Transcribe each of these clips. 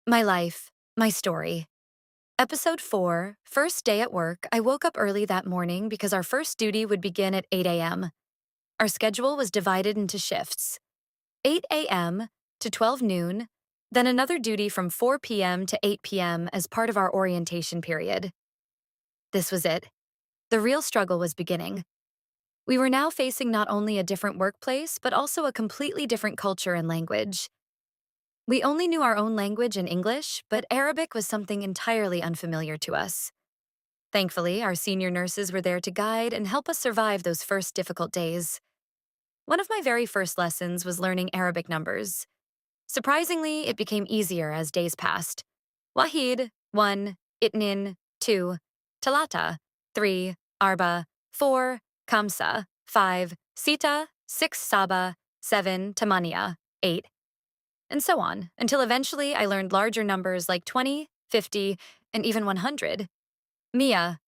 My life, my story. Episode 4, first day at work. I woke up early that morning because our first duty would begin at 8 a.m. Our schedule was divided into shifts 8 a.m. to 12 noon, then another duty from 4 p.m. to 8 p.m. as part of our orientation period. This was it. The real struggle was beginning. We were now facing not only a different workplace, but also a completely different culture and language. We only knew our own language and English, but Arabic was something entirely unfamiliar to us. Thankfully, our senior nurses were there to guide and help us survive those first difficult days. One of my very first lessons was learning Arabic numbers. Surprisingly, it became easier as days passed. Wahid, 1, Itnin, 2, Talata, 3, Arba, 4, Kamsa, 5, Sita, 6, Saba, 7, Tamania, 8, and so on, until eventually I learned larger numbers like 20, 50, and even 100. Mia.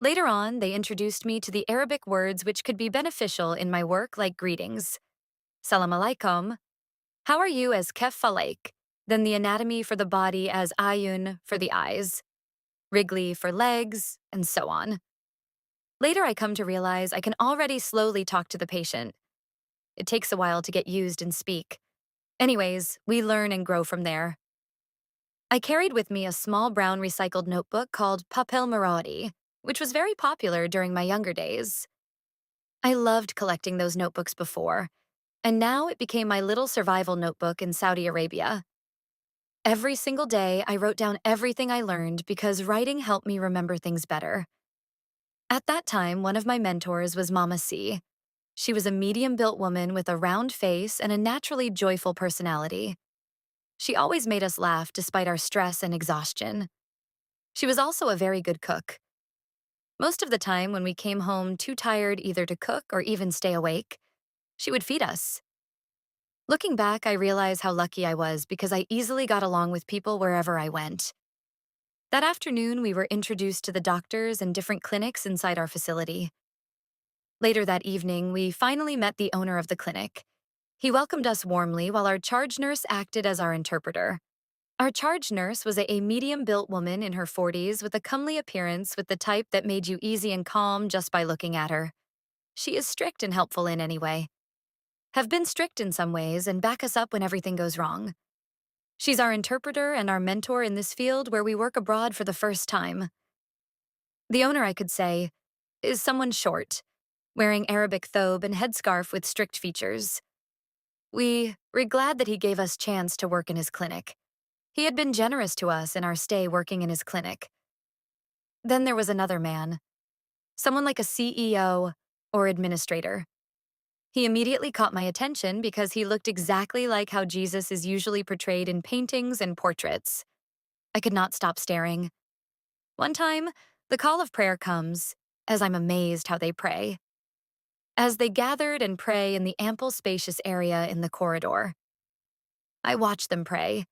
Later on, they introduced me to the Arabic words which could be beneficial in my work, like greetings. Salam alaikum. How are you, as kef falaik? Then the anatomy for the body as ayun for the eyes, wriggly for legs, and so on. Later, I come to realize I can already slowly talk to the patient. It takes a while to get used and speak. Anyways, we learn and grow from there. I carried with me a small brown recycled notebook called Papel Maradi, which was very popular during my younger days. I loved collecting those notebooks before, and now it became my little survival notebook in Saudi Arabia. Every single day, I wrote down everything I learned because writing helped me remember things better. At that time, one of my mentors was Mama C. She was a medium-built woman with a round face and a naturally joyful personality. She always made us laugh despite our stress and exhaustion. She was also a very good cook. Most of the time, when we came home too tired either to cook or even stay awake, she would feed us. Looking back, I realize how lucky I was because I easily got along with people wherever I went. That afternoon, we were introduced to the doctors and different clinics inside our facility. Later that evening, we finally met the owner of the clinic. He welcomed us warmly while our charge nurse acted as our interpreter. Our charge nurse was a medium-built woman in her 40s with a comely appearance, with the type that made you easy and calm just by looking at her. She is strict and helpful in any way. Have been strict in some ways and back us up when everything goes wrong. She's our interpreter and our mentor in this field where we work abroad for the first time. The owner, I could say, is someone short, wearing Arabic thobe and headscarf with strict features. We're glad that he gave us chance to work in his clinic. He had been generous to us in our stay working in his clinic. Then there was another man, someone like a CEO or administrator. He immediately caught my attention because he looked exactly like how Jesus is usually portrayed in paintings and portraits. I could not stop staring. One time, the call of prayer comes, as I'm amazed how they pray. As they gathered and pray in the ample spacious area in the corridor, I watched them pray.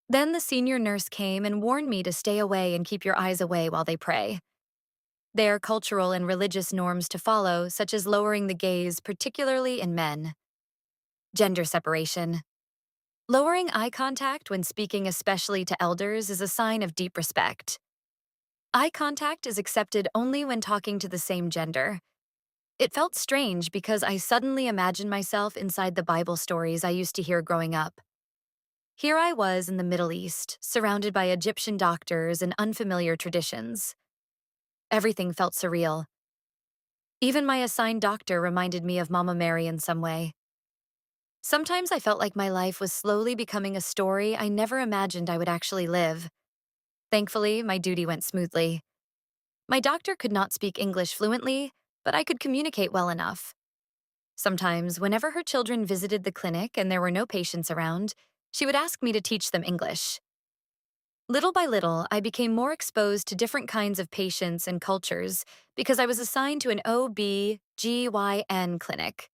Then the senior nurse came and warned me to stay away and keep your eyes away while they pray. There are cultural and religious norms to follow, such as lowering the gaze, particularly in men. Gender separation. Lowering eye contact when speaking, especially to elders, is a sign of deep respect. Eye contact is accepted only when talking to the same gender. It felt strange because I suddenly imagined myself inside the Bible stories I used to hear growing up. Here I was in the Middle East, surrounded by Egyptian doctors and unfamiliar traditions. Everything felt surreal. Even my assigned doctor reminded me of Mama Mary in some way. Sometimes I felt like my life was slowly becoming a story I never imagined I would actually live. Thankfully, my duty went smoothly. My doctor could not speak English fluently, but I could communicate well enough. Sometimes, whenever her children visited the clinic and there were no patients around, she would ask me to teach them English. Little by little, I became more exposed to different kinds of patients and cultures because I was assigned to an OB/GYN clinic.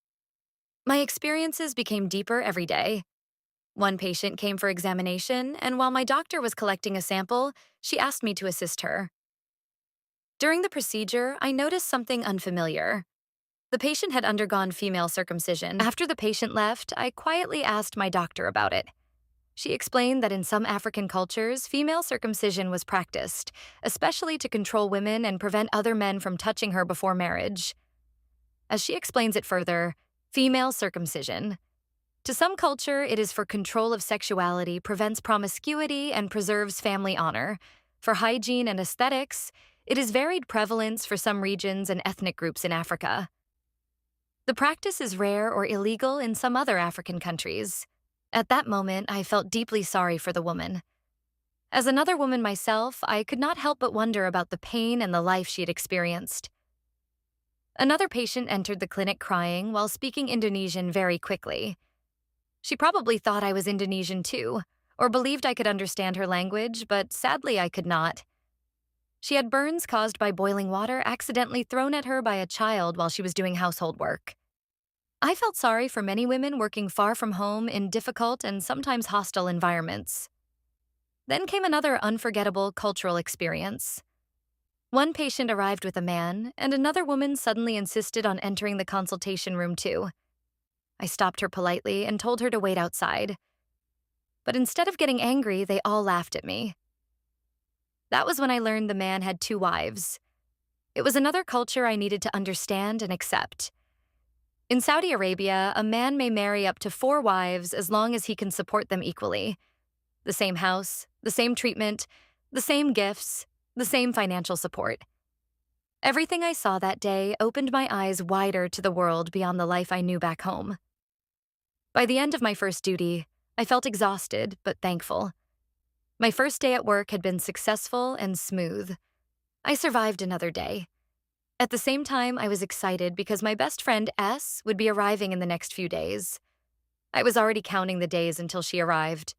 My experiences became deeper every day. One patient came for examination, and while my doctor was collecting a sample, she asked me to assist her. During the procedure, I noticed something unfamiliar. The patient had undergone female circumcision. After the patient left, I quietly asked my doctor about it. She explained that in some African cultures, female circumcision was practiced, especially to control women and prevent other men from touching her before marriage. As she explains it further, female circumcision. To some culture, it is for control of sexuality, prevents promiscuity, and preserves family honor. For hygiene and aesthetics, it is varied prevalence for some regions and ethnic groups in Africa. The practice is rare or illegal in some other African countries. At that moment, I felt deeply sorry for the woman. As another woman myself, I could not help but wonder about the pain and the life she had experienced. Another patient entered the clinic crying while speaking Indonesian very quickly. She probably thought I was Indonesian too, or believed I could understand her language, but sadly I could not. She had burns caused by boiling water accidentally thrown at her by a child while she was doing household work. I felt sorry for many women working far from home in difficult and sometimes hostile environments. Then came another unforgettable cultural experience. One patient arrived with a man, and another woman suddenly insisted on entering the consultation room too. I stopped her politely and told her to wait outside. But instead of getting angry, they all laughed at me. That was when I learned the man had 2 wives. It was another culture I needed to understand and accept. In Saudi Arabia, a man may marry up to 4 wives as long as he can support them equally. The same house, the same treatment, the same gifts, the same financial support. Everything I saw that day opened my eyes wider to the world beyond the life I knew back home. By the end of my first duty, I felt exhausted but thankful. My first day at work had been successful and smooth. I survived another day. At the same time, I was excited because my best friend S would be arriving in the next few days. I was already counting the days until she arrived.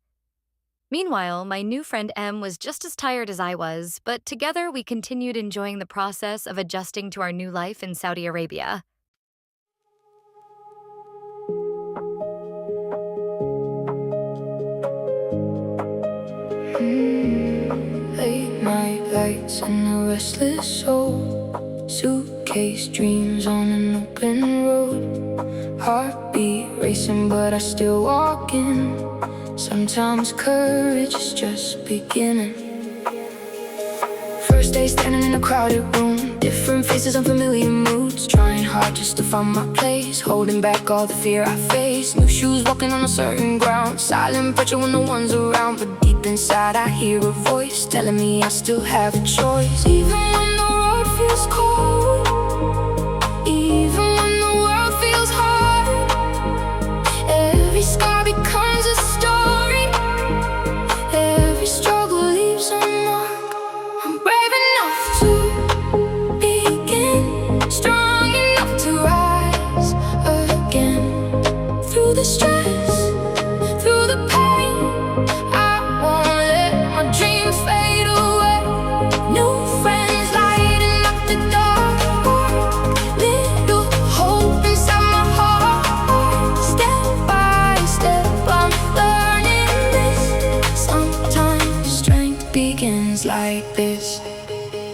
Meanwhile, my new friend M was just as tired as I was, but together we continued enjoying the process of adjusting to our new life in Saudi Arabia. Late night lights and a restless soul. Suitcase dreams on an open road. Heartbeat racing but I still walk in. Sometimes courage is just beginning. First day standing in a crowded room. Different faces, unfamiliar moods. Trying hard just to find my place. Holding back all the fear I face. New shoes walking on uncertain ground. Silent pressure when no one's around. But deep inside I hear a voice telling me I still have a choice. Even when the road feels cold, even when the world feels hard, every scar becomes a story. Every struggle leaves a mark. I'm brave enough to begin, strong enough to rise again. Through the stress, through the pain, I won't let my dreams fade away. New friends lighting up the dark, little hope inside my heart. Step by step I'm learning this. Sometimes strength begins like this.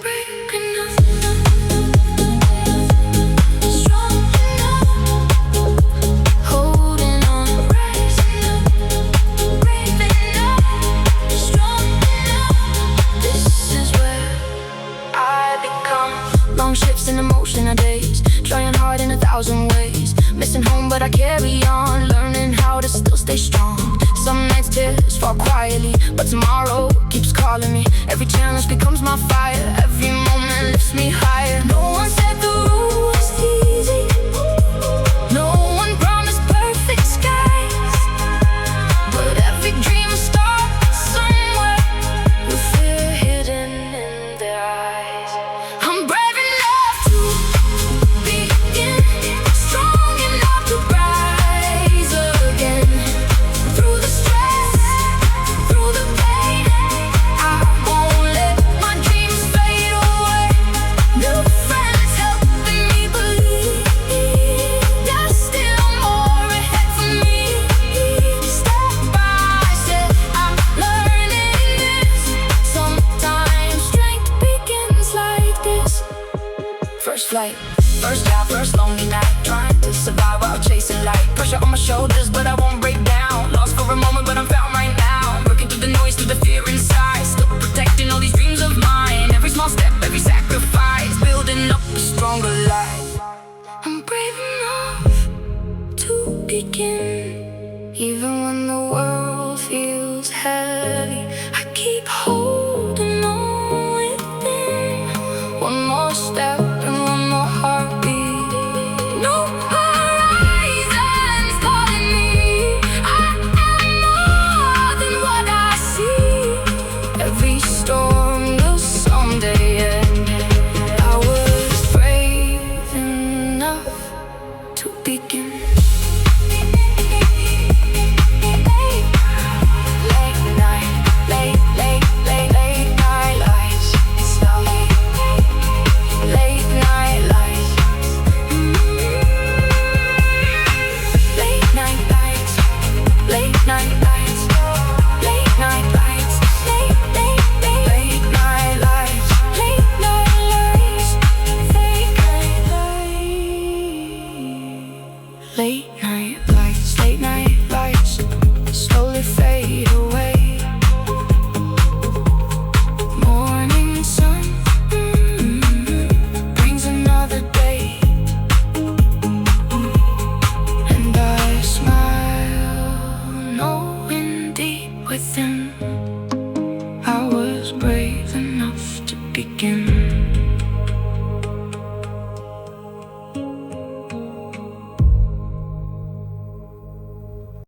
Brave enough, strong enough, holding on. Rising up, brave enough, strong enough. This is where I become. Long shifts in emotion of days, trying hard in 1,000 ways. Missing home but I carry on, learning how to still stay strong. Some nights tears fall quietly, but tomorrow keeps calling me. Every challenge becomes my fire, every moment lifts me higher. No one said the road was easy, no one promised perfect skies, but every dream starts somewhere, with fear hidden in their eyes. I'm brave enough to begin, strong enough to rise again. Through the stress, through the pain, I won't let my dreams fade away. New friends helping me believe there's still more ahead for me. Step by step I'm learning this. Sometimes strength begins like this. First flight, first job, first lonely night. Trying to survive while chasing light. Pressure on my shoulders but I won't break down. Lost for a moment but I'm found right now. heavy. I keep holding on within. One more step and one more heartbeat. No horizons calling me. I am more than what I see. Every storm will someday end. I was brave enough to begin. Late night lights slowly fade away. Morning sun brings another day, and I smile, knowing deep within I was brave enough to begin.